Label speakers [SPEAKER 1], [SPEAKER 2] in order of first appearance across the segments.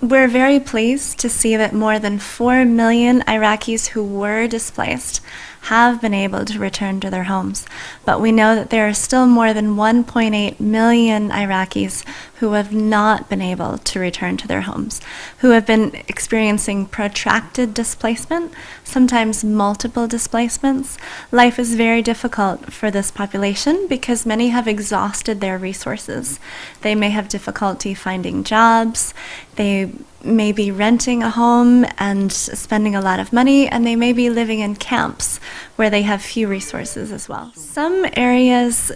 [SPEAKER 1] We're very pleased to see that more than 4 million Iraqis who were displaced have been able to return to their homes. But we know that there are still more than 1.8 million Iraqis who have not been able to return to their homes, who have been experiencing protracted displacement, sometimes multiple displacements. Life is very difficult for this population because many have exhausted their resources. They may have difficulty finding jobs, they may be renting a home and spending a lot of money, and they may be living in camps where they have few resources as well. Some areas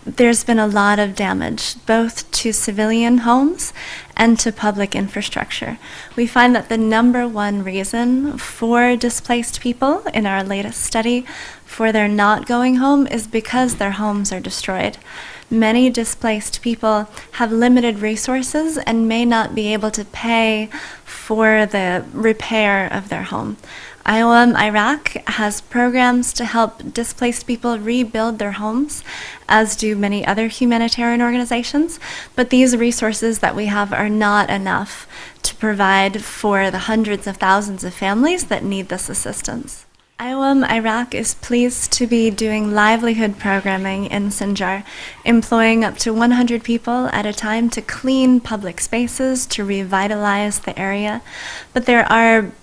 [SPEAKER 1] there's been a lot of damage, both to civilian homes and to public infrastructure. We find that the number one reason for displaced people in our latest study for their not going home is because their homes are destroyed. Many displaced people have limited resources and may not be able to pay for the repair of their home. IOM Iraq has programs to help displaced people rebuild their homes, as do many other humanitarian organizations, but these resources that we have are not enough to provide for the hundreds of thousands of families that need this assistance. IOM Iraq is pleased to be doing livelihood programming in Sinjar, employing up to 100 people at a time to clean public spaces, to revitalize the area. But there are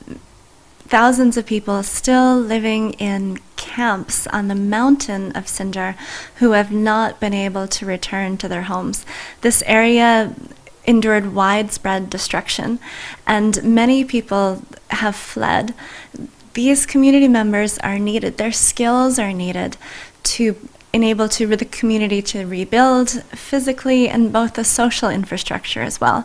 [SPEAKER 1] thousands of people still living in camps on the mountain of Sinjar who have not been able to return to their homes. This area endured widespread destruction, and many people have fled. These community members are needed. Their skills are needed to enable the community to rebuild physically and both the social infrastructure as well.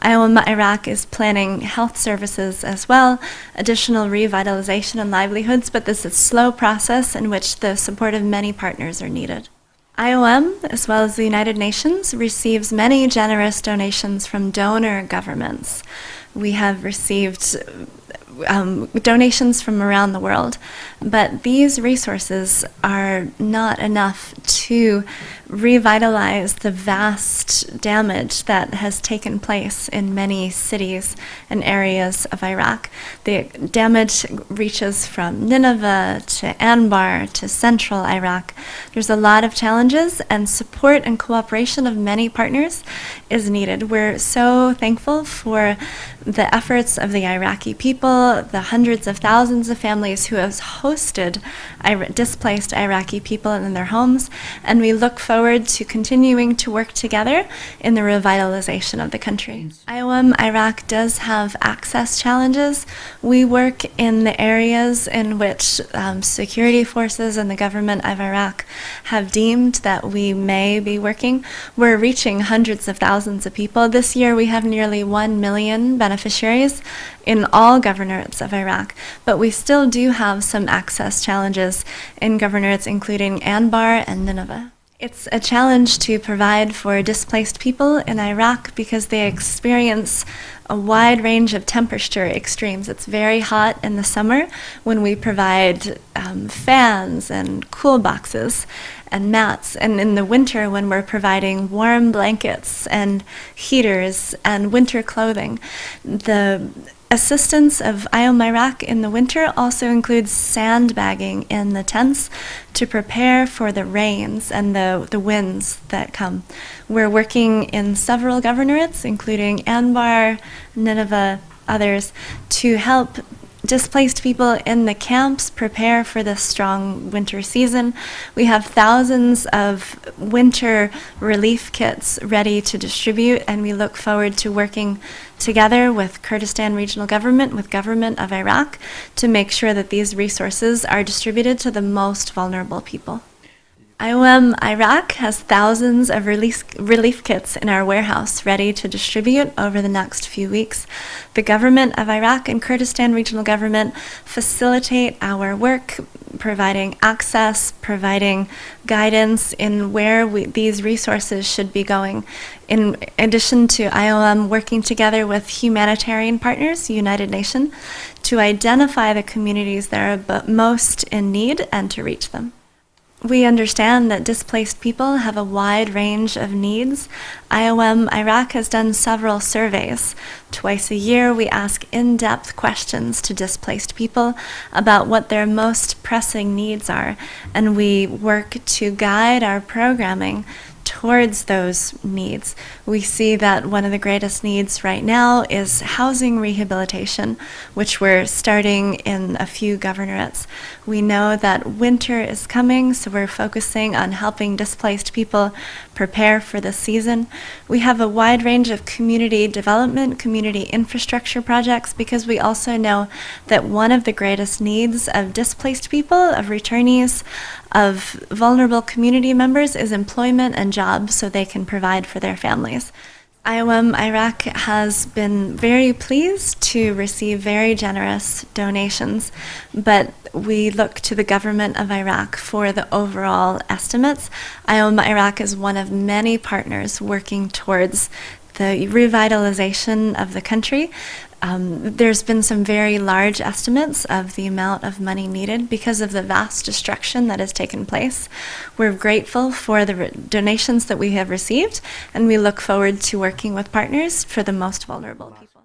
[SPEAKER 1] IOM Iraq is planning health services as well, additional revitalization and livelihoods, but this is a slow process in which the support of many partners are needed. IOM, as well as the United Nations, receives many generous donations from donor governments. We have received donations from around the world, but these resources are not enough to revitalize the vast damage that has taken place in many cities and areas of Iraq. The damage reaches from Nineveh to Anbar to central Iraq. There's a lot of challenges, and support and cooperation of many partners is needed. We're so thankful for the efforts of the Iraqi people, the hundreds of thousands of families who have hosted displaced Iraqi people in their homes, and we look forward to continuing to work together in the revitalization of the country. IOM Iraq does have access challenges. We work in the areas in which security forces and the government of Iraq have deemed that we may be working. We're reaching hundreds of thousands of people. This year we have nearly 1 million beneficiaries in all governorates of Iraq, but we still do have some access challenges in governorates including Anbar and Nineveh. It's a challenge to provide for displaced people in Iraq because they experience a wide range of temperature extremes. It's very hot in the summer when we provide fans and cool boxes and mats, and in the winter when we're providing warm blankets and heaters and winter clothing. The assistance of IOM Iraq in the winter also includes sandbagging in the tents to prepare for the rains and the winds that come. We're working in several governorates, including Anbar, Nineveh, others, to help displaced people in the camps prepare for this strong winter season. We have thousands of winter relief kits ready to distribute, and we look forward to working together with Kurdistan Regional Government, with Government of Iraq, to make sure that these resources are distributed to the most vulnerable people. IOM Iraq has thousands of relief kits in our warehouse ready to distribute over the next few weeks. The Government of Iraq and Kurdistan Regional Government facilitate our work, providing access, providing guidance in where these resources should be going. In addition to IOM working together with humanitarian partners, United Nations, to identify the communities that are most in need and to reach them. We understand that displaced people have a wide range of needs. IOM Iraq has done several surveys. Twice a year, we ask in-depth questions to displaced people about what their most pressing needs are, and we work to guide our programming towards those needs. We see that one of the greatest needs right now is housing rehabilitation, which we're starting in a few governorates. We know that winter is coming, so we're focusing on helping displaced people prepare for the season. We have a wide range of community development, community infrastructure projects, because we also know that one of the greatest needs of displaced people, of returnees, of vulnerable community members is employment and jobs so they can provide for their families. IOM Iraq has been very pleased to receive very generous donations, but we look to the government of Iraq for the overall estimates. IOM Iraq is one of many partners working towards the revitalization of the country. There's been some very large estimates of the amount of money needed because of the vast destruction that has taken place. We're grateful for the donations that we have received, and we look forward to working with partners for the most vulnerable people.